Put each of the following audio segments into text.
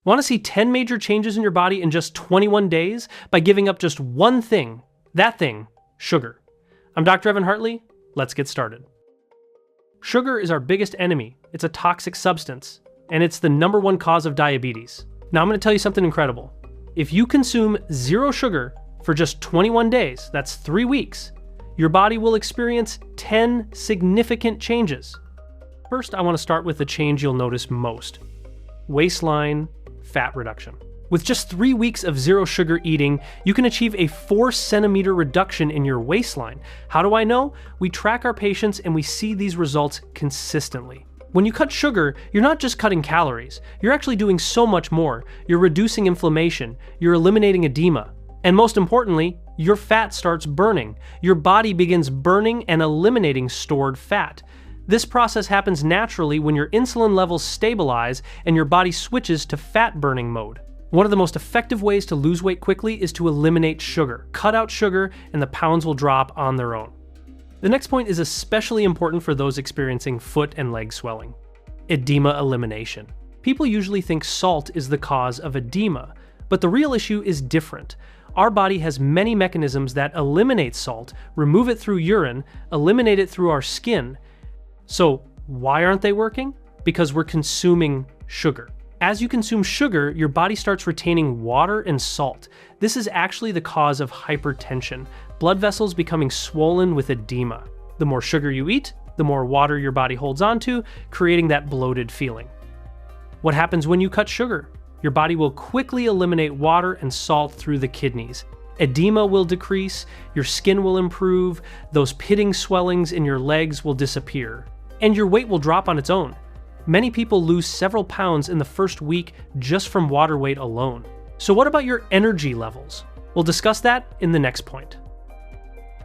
Want to see 10 major changes in your body in just 21 days by giving up just one thing? That thing, sugar. I'm Dr. Evan Hartley. Let's get started. Sugar is our biggest enemy. It's a toxic substance, and it's the #1 cause of diabetes. Now I'm going to tell you something incredible. If you consume 0 sugar for just 21 days, that's 3 weeks, your body will experience 10 significant changes. First, I want to start with the change you'll notice most: waistline fat reduction. With just 3 weeks of 0 sugar eating, you can achieve a 4-centimeter reduction in your waistline. How do I know? We track our patients and we see these results consistently. When you cut sugar, you're not just cutting calories. You're actually doing so much more. You're reducing inflammation. You're eliminating edema. And most importantly, your fat starts burning. Your body begins burning and eliminating stored fat. This process happens naturally when your insulin levels stabilize and your body switches to fat burning mode. One of the most effective ways to lose weight quickly is to eliminate sugar. Cut out sugar and the pounds will drop on their own. The next point is especially important for those experiencing foot and leg swelling: edema elimination. People usually think salt is the cause of edema, but the real issue is different. Our body has many mechanisms that eliminate salt, remove it through urine, eliminate it through our skin. So why aren't they working? Because we're consuming sugar. As you consume sugar, your body starts retaining water and salt. This is actually the cause of hypertension, blood vessels becoming swollen with edema. The more sugar you eat, the more water your body holds onto, creating that bloated feeling. What happens when you cut sugar? Your body will quickly eliminate water and salt through the kidneys. Edema will decrease, your skin will improve, those pitting swellings in your legs will disappear, and your weight will drop on its own. Many people lose several pounds in the first week just from water weight alone. So what about your energy levels? We'll discuss that in the next point.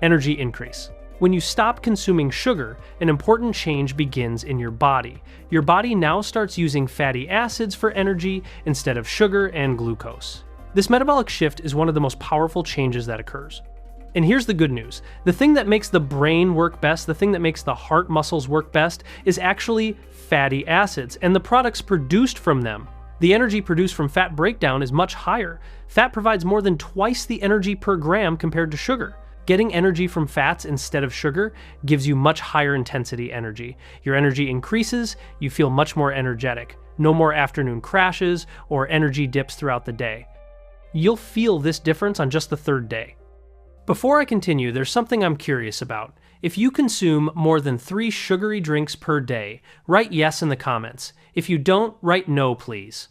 Energy increase. When you stop consuming sugar, an important change begins in your body. Your body now starts using fatty acids for energy instead of sugar and glucose. This metabolic shift is one of the most powerful changes that occurs. And here's the good news. The thing that makes the brain work best, the thing that makes the heart muscles work best, is actually fatty acids and the products produced from them. The energy produced from fat breakdown is much higher. Fat provides more than twice the energy per gram compared to sugar. Getting energy from fats instead of sugar gives you much higher intensity energy. Your energy increases, you feel much more energetic. No more afternoon crashes or energy dips throughout the day. You'll feel this difference on just the 3rd day. Before I continue, there's something I'm curious about. If you consume more than 3 sugary drinks per day, write yes in the comments. If you don't, write no, please.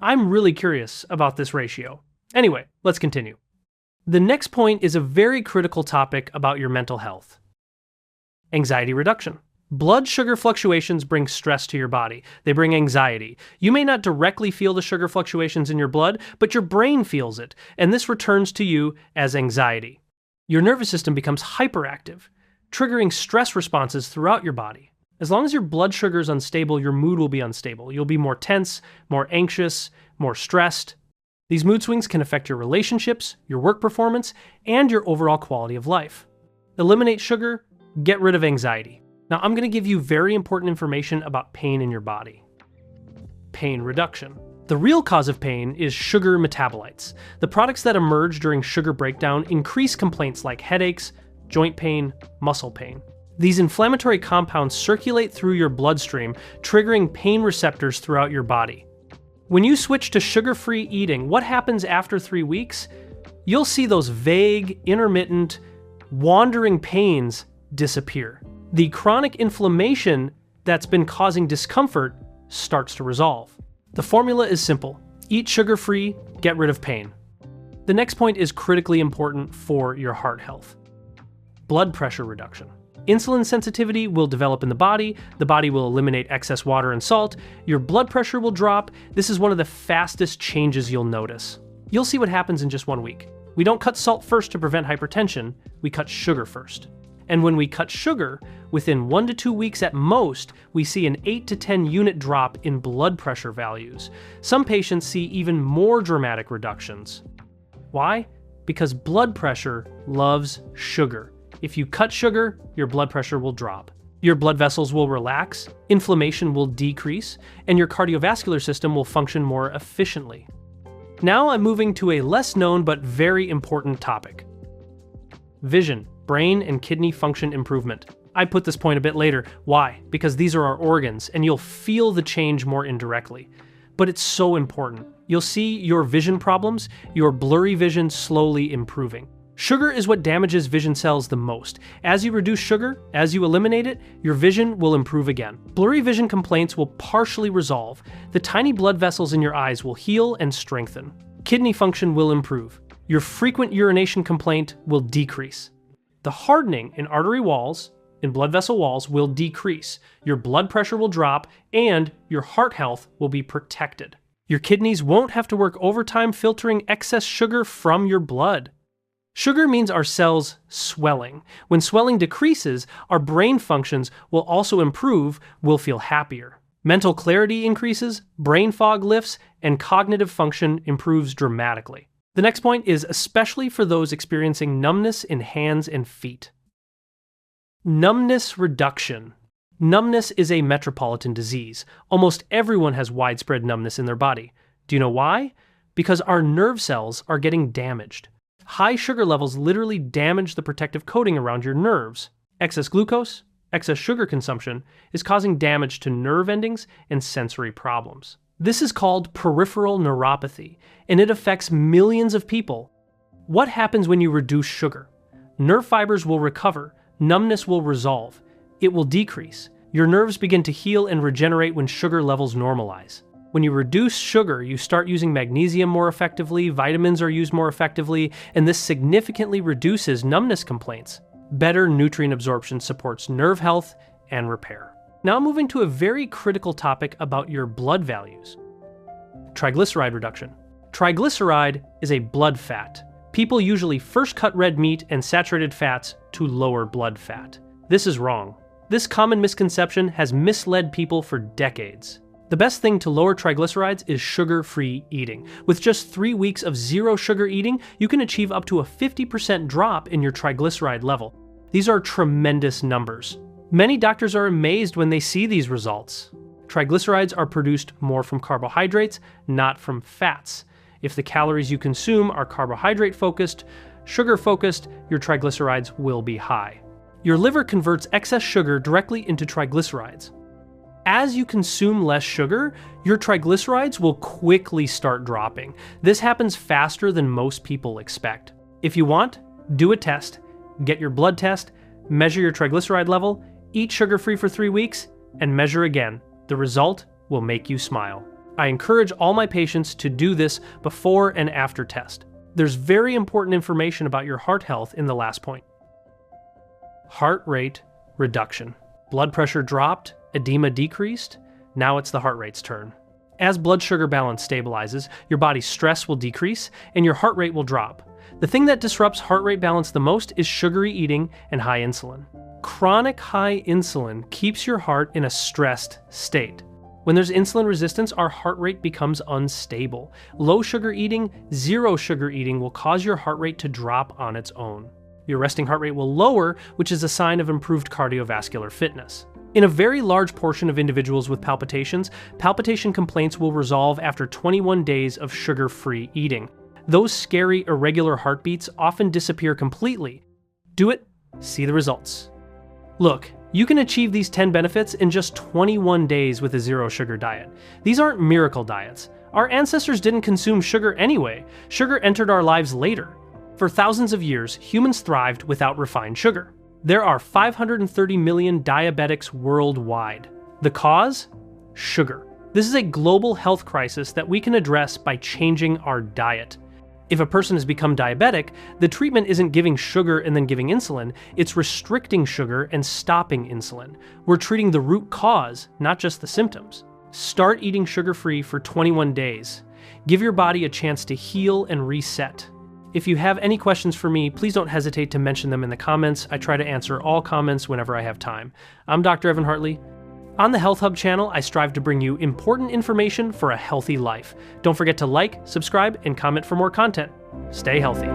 I'm really curious about this ratio. Anyway, let's continue. The next point is a very critical topic about your mental health: anxiety reduction. Blood sugar fluctuations bring stress to your body. They bring anxiety. You may not directly feel the sugar fluctuations in your blood, but your brain feels it, and this returns to you as anxiety. Your nervous system becomes hyperactive, triggering stress responses throughout your body. As long as your blood sugar is unstable, your mood will be unstable. You'll be more tense, more anxious, more stressed. These mood swings can affect your relationships, your work performance, and your overall quality of life. Eliminate sugar, get rid of anxiety. Now I'm going to give you very important information about pain in your body. Pain reduction. The real cause of pain is sugar metabolites. The products that emerge during sugar breakdown increase complaints like headaches, joint pain, muscle pain. These inflammatory compounds circulate through your bloodstream, triggering pain receptors throughout your body. When you switch to sugar-free eating, what happens after 3 weeks? You'll see those vague, intermittent, wandering pains disappear. The chronic inflammation that's been causing discomfort starts to resolve. The formula is simple: eat sugar-free, get rid of pain. The next point is critically important for your heart health: blood pressure reduction. Insulin sensitivity will develop in the body will eliminate excess water and salt, your blood pressure will drop. This is one of the fastest changes you'll notice. You'll see what happens in just 1 week. We don't cut salt first to prevent hypertension, we cut sugar first. And when we cut sugar, within 1 to 2 weeks at most, we see an 8 to 10 unit drop in blood pressure values. Some patients see even more dramatic reductions. Why? Because blood pressure loves sugar. If you cut sugar, your blood pressure will drop. Your blood vessels will relax, inflammation will decrease, and your cardiovascular system will function more efficiently. Now I'm moving to a less known but very important topic. Vision, brain, and kidney function improvement. I put this point a bit later. Why? Because these are our organs, and you'll feel the change more indirectly. But it's so important. You'll see your vision problems, your blurry vision slowly improving. Sugar is what damages vision cells the most. As you reduce sugar, as you eliminate it, your vision will improve again. Blurry vision complaints will partially resolve. The tiny blood vessels in your eyes will heal and strengthen. Kidney function will improve. Your frequent urination complaint will decrease. The hardening in artery walls, in blood vessel walls, will decrease. Your blood pressure will drop, and your heart health will be protected. Your kidneys won't have to work overtime filtering excess sugar from your blood. Sugar means our cells swelling. When swelling decreases, our brain functions will also improve, we'll feel happier. Mental clarity increases, brain fog lifts, and cognitive function improves dramatically. The next point is especially for those experiencing numbness in hands and feet. Numbness reduction. Numbness is a metropolitan disease. Almost everyone has widespread numbness in their body. Do you know why? Because our nerve cells are getting damaged. High sugar levels literally damage the protective coating around your nerves. Excess glucose, excess sugar consumption, is causing damage to nerve endings and sensory problems. This is called peripheral neuropathy, and it affects millions of people. What happens when you reduce sugar? Nerve fibers will recover, numbness will resolve, it will decrease. Your nerves begin to heal and regenerate when sugar levels normalize. When you reduce sugar, you start using magnesium more effectively, vitamins are used more effectively, and this significantly reduces numbness complaints. Better nutrient absorption supports nerve health and repair. Now moving to a very critical topic about your blood values. Triglyceride reduction. Triglyceride is a blood fat. People usually first cut red meat and saturated fats to lower blood fat. This is wrong. This common misconception has misled people for decades. The best thing to lower triglycerides is sugar-free eating. With just 3 weeks of zero sugar eating, you can achieve up to a 50% drop in your triglyceride level. These are tremendous numbers. Many doctors are amazed when they see these results. Triglycerides are produced more from carbohydrates, not from fats. If the calories you consume are carbohydrate-focused, sugar-focused, your triglycerides will be high. Your liver converts excess sugar directly into triglycerides. As you consume less sugar, your triglycerides will quickly start dropping. This happens faster than most people expect. If you want, do a test, get your blood test, measure your triglyceride level, eat sugar-free for 3 weeks, and measure again. The result will make you smile. I encourage all my patients to do this before and after test. There's very important information about your heart health in the last point. Heart rate reduction. Blood pressure dropped, edema decreased, now it's the heart rate's turn. As blood sugar balance stabilizes, your body's stress will decrease and your heart rate will drop. The thing that disrupts heart rate balance the most is sugary eating and high insulin. Chronic high insulin keeps your heart in a stressed state. When there's insulin resistance, our heart rate becomes unstable. Low sugar eating, zero sugar eating will cause your heart rate to drop on its own. Your resting heart rate will lower, which is a sign of improved cardiovascular fitness. In a very large portion of individuals with palpitations, palpitation complaints will resolve after 21 days of sugar-free eating. Those scary, irregular heartbeats often disappear completely. Do it, see the results. Look, you can achieve these 10 benefits in just 21 days with a zero-sugar diet. These aren't miracle diets. Our ancestors didn't consume sugar anyway. Sugar entered our lives later. For thousands of years, humans thrived without refined sugar. There are 530 million diabetics worldwide. The cause? Sugar. This is a global health crisis that we can address by changing our diet. If a person has become diabetic, the treatment isn't giving sugar and then giving insulin, it's restricting sugar and stopping insulin. We're treating the root cause, not just the symptoms. Start eating sugar-free for 21 days. Give your body a chance to heal and reset. If you have any questions for me, please don't hesitate to mention them in the comments. I try to answer all comments whenever I have time. I'm Dr. Evan Hartley. On the HealthHub channel, I strive to bring you important information for a healthy life. Don't forget to like, subscribe, and comment for more content. Stay healthy.